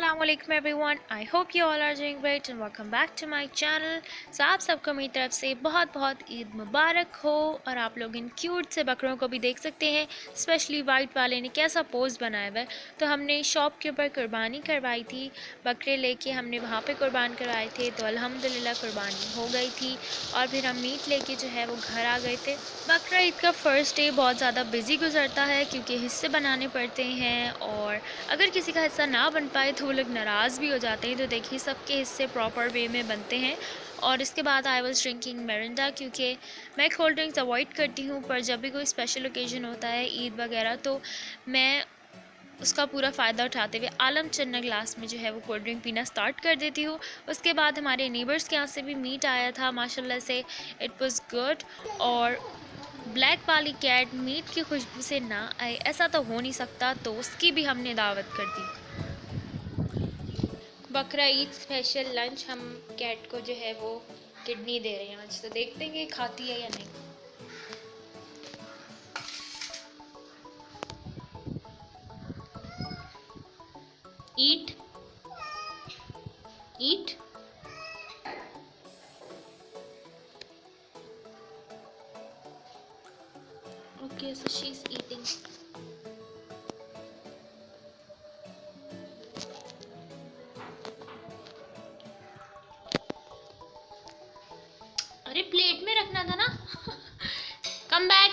Assalamualaikum everyone. I hope you all are doing great and welcome back to my channel. So आप सबको मेरी तरफ से बहुत बहुत ईद मुबारक हो। और आप लोग इन क्यूट से बकरों को भी देख सकते हैं, स्पेशली वाइट वाले ने कैसा पोज बनाया हुआ है। तो हमने शॉप के ऊपर कुर्बानी करवाई थी, बकरे लेके हमने वहाँ पे कुर्बान करवाए थे, तो अल्हम्दुलिल्लाह कुर्बानी हो गई थी और फिर हम मीट लेके जो है वो घर आ गए थे। बकरा ईद का फ़र्स्ट डे बहुत ज़्यादा बिजी गुजरता है क्योंकि हिस्से बनाने पड़ते हैं और अगर किसी का हिस्सा ना बन पाए तो वो लोग नाराज़ भी हो जाते हैं। तो देखिए सबके हिस्से प्रॉपर वे में बनते हैं। और इसके बाद आई वाज ड्रिंकिंग मिरिंडा क्योंकि मैं कोल्ड ड्रिंक्स अवॉइड करती हूँ, पर जब भी कोई स्पेशल ओकेजन होता है ईद वगैरह तो मैं उसका पूरा फ़ायदा उठाते हुए आलम चन्ना ग्लास में जो है वो कोल्ड ड्रिंक पीना स्टार्ट कर देती हूँ। उसके बाद हमारे नेबर्स के यहाँ से भी मीट आया था, माशाल्लाह से इट वाज गुड। और ब्लैक वाली कैट मीट की खुशबू से ना आए ऐसा तो हो नहीं सकता, तो उसकी भी हमने दावत कर दी। बकरा ईद स्पेशल लंच हम कैट को जो है वो किडनी दे रहे हैं आज, तो देखते हैं कि खाती है या नहीं। Eat eat okay, so she is eating. अरे प्लेट में रखना था ना। Come back.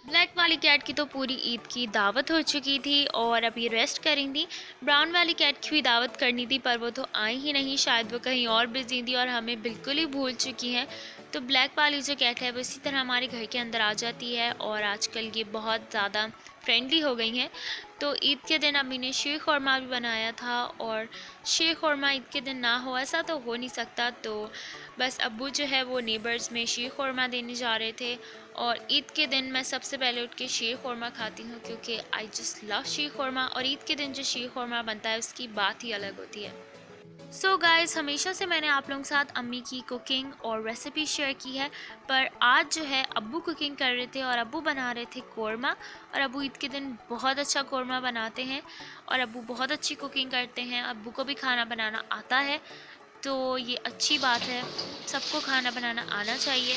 ब्लैक वाली कैट की तो पूरी ईद की दावत हो चुकी थी और अब ये रेस्ट करी थी। ब्राउन वाली कैट की भी दावत करनी थी पर वो तो आई ही नहीं, शायद वो कहीं और बिजी थी और हमें बिल्कुल ही भूल चुकी हैं। तो ब्लैक वाली जो कैट है वो इसी तरह हमारे घर के अंदर आ जाती है और आजकल ये बहुत ज़्यादा फ्रेंडली हो गई हैं। तो ईद के दिन अम्मी ने शीर खुरमा भी बनाया था और शीर खुरमा ईद के दिन ना हो ऐसा तो हो नहीं सकता। तो बस अब्बू जो है वो नेबर्स में शीर खुरमा देने जा रहे थे और ईद के दिन मैं सबसे पहले उठ के शीर खुरमा खाती हूँ क्योंकि आई जस्ट लव शीर खुरमा। और ईद के दिन जो शीर खुरमा बनता है उसकी बात ही अलग होती है। सो गाइस, हमेशा से मैंने आप लोगों के साथ अम्मी की कुकिंग और रेसिपी शेयर की है, पर आज जो है अब्बू कुकिंग कर रहे थे और अब्बू बना रहे थे कोरमा। और अब्बू ईद के दिन बहुत अच्छा कोरमा बनाते हैं और अब्बू बहुत अच्छी कुकिंग करते हैं। अब्बू को भी खाना बनाना आता है, तो ये अच्छी बात है, सबको खाना बनाना आना चाहिए।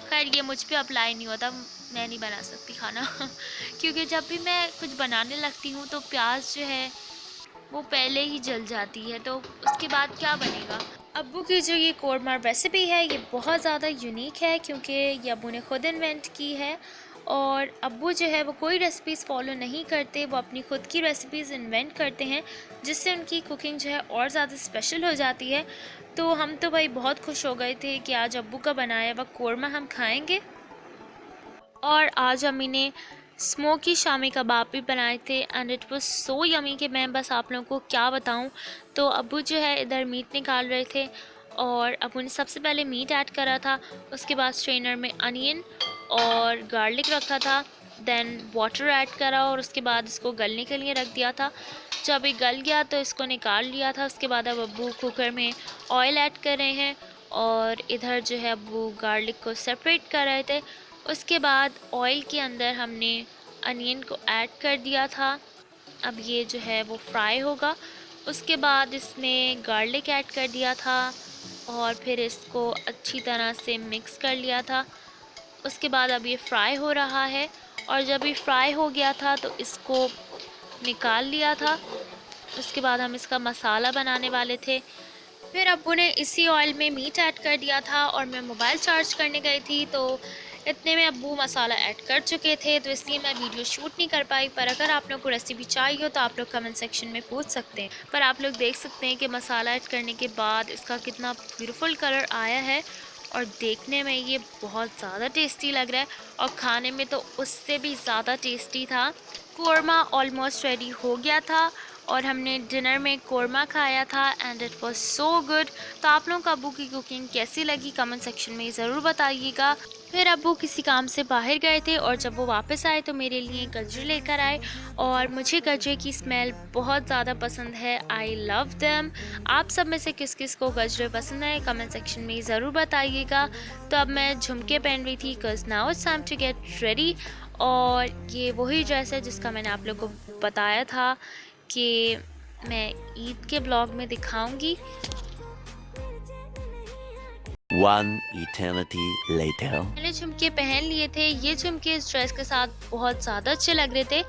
खैर ये मुझ पे अप्लाई नहीं होता, मैं नहीं बना सकती खाना क्योंकि जब भी मैं कुछ बनाने लगती हूँ तो प्याज जो है वो पहले ही जल जाती है, तो उसके बाद क्या बनेगा। अब्बू की जो ये कोरमा रेसिपी है ये बहुत ज़्यादा यूनिक है क्योंकि ये अब्बू ने खुद इन्वेंट की है। और अब्बू जो है वो कोई रेसिपीज़ फॉलो नहीं करते, वो अपनी खुद की रेसिपीज़ इन्वेंट करते हैं जिससे उनकी कुकिंग जो है और ज़्यादा स्पेशल हो जाती है। तो हम तो भाई बहुत खुश हो गए थे कि आज अब्बू का बनाया हुआ कोरमा हम खाएंगे। और आज अम्मी ने स्मोकी शामी कबाब भी बनाए थे and it was so yummy कि मैं बस आप लोगों को क्या बताऊं। तो अब्बू जो है इधर मीट निकाल रहे थे और अब्बू ने सबसे पहले मीट ऐड करा था, उसके बाद स्ट्रेनर में अनियन और गार्लिक रखा था, देन वाटर ऐड करा और उसके बाद इसको गलने के लिए रख दिया था। जब ये गल गया तो इसको निकाल लिया था। उसके बाद अब अब्बू कुकर में ऑयल ऐड कर रहे हैं और इधर जो है अब्बू गार्लिक को सेपरेट कर रहे थे। उसके बाद ऑयल के अंदर हमने अनियन को ऐड कर दिया था, अब ये जो है वो फ्राई होगा। उसके बाद इसमें गार्लिक ऐड कर दिया था और फिर इसको अच्छी तरह से मिक्स कर लिया था। उसके बाद अब ये फ्राई हो रहा है और जब ये फ्राई हो गया था तो इसको निकाल लिया था। उसके बाद हम इसका मसाला बनाने वाले थे। फिर अब्बू ने इसी ऑयल में मीट ऐड कर दिया था और मैं मोबाइल चार्ज करने गई थी, तो इतने में अब्बू मसाला ऐड कर चुके थे, तो इसलिए मैं वीडियो शूट नहीं कर पाई। पर अगर आप लोग को रेसिपी चाहिए हो तो आप लोग कमेंट सेक्शन में पूछ सकते हैं। पर आप लोग देख सकते हैं कि मसाला ऐड करने के बाद इसका कितना ब्यूटीफुल कलर आया है और देखने में ये बहुत ज़्यादा टेस्टी लग रहा है और खाने में तो उससे भी ज़्यादा टेस्टी था। कोरमा ऑलमोस्ट रेडी हो गया था और हमने डिनर में कोरमा खाया था and it was so good. तो आप लोगों को अब्बू की कुकिंग कैसी लगी कमेंट सेक्शन में ज़रूर बताइएगा। फिर अब्बू किसी काम से बाहर गए थे और जब वो वापस आए तो मेरे लिए गजरे लेकर आए और मुझे गजरे की स्मेल बहुत ज़्यादा पसंद है, आई लव देम। आप सब में से किस किस को गजरे पसंद है कमेंट सेक्शन में ज़रूर बताइएगा। तो अब मैं झुमके पहन रही थी because now it's time to get ready. और ये वही ड्रेस है जिसका मैंने आप लोगों को बताया था कि मैं ईद के ब्लॉग में दिखाऊंगी। One eternity later. मैंने झुमके पहन लिए थे। ये झुमके इस ड्रेस के साथ बहुत ज़्यादा अच्छे लग रहे थे।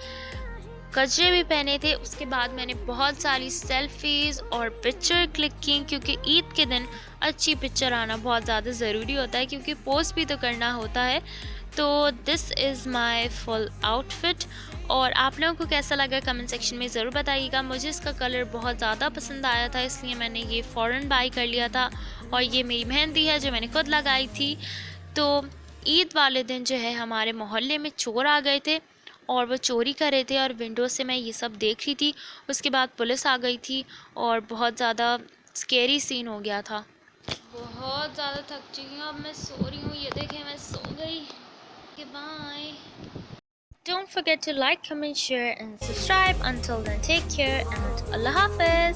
गजरे भी पहने थे। उसके बाद मैंने बहुत सारी सेल्फीज़ और पिक्चर क्लिक की, क्योंकि ईद के दिन अच्छी पिक्चर आना बहुत ज़्यादा ज़रूरी होता है, क्योंकि पोस्ट भी तो करना होता है। तो this is my full outfit. और आप लोगों को कैसा लगा कमेंट सेक्शन में ज़रूर बताइएगा। मुझे इसका कलर बहुत ज़्यादा पसंद आया था, इसलिए मैंने ये फ़ौरन बाई कर लिया था। और ये मेरी मेहंदी है जो मैंने खुद लगाई थी। तो ईद वाले दिन जो है हमारे मोहल्ले में चोर आ गए थे और वो चोरी कर रहे थे, और विंडो से मैं ये सब देख रही थी। उसके बाद पुलिस आ गई थी और बहुत ज़्यादा स्केरी सीन हो गया था। बहुत ज़्यादा थक चुकी हूँ, अब मैं सो रही हूँ। ये देखें मैं सो गई। Bye. Don't forget to like, comment, share and subscribe. Until then, take care and Allah Hafiz.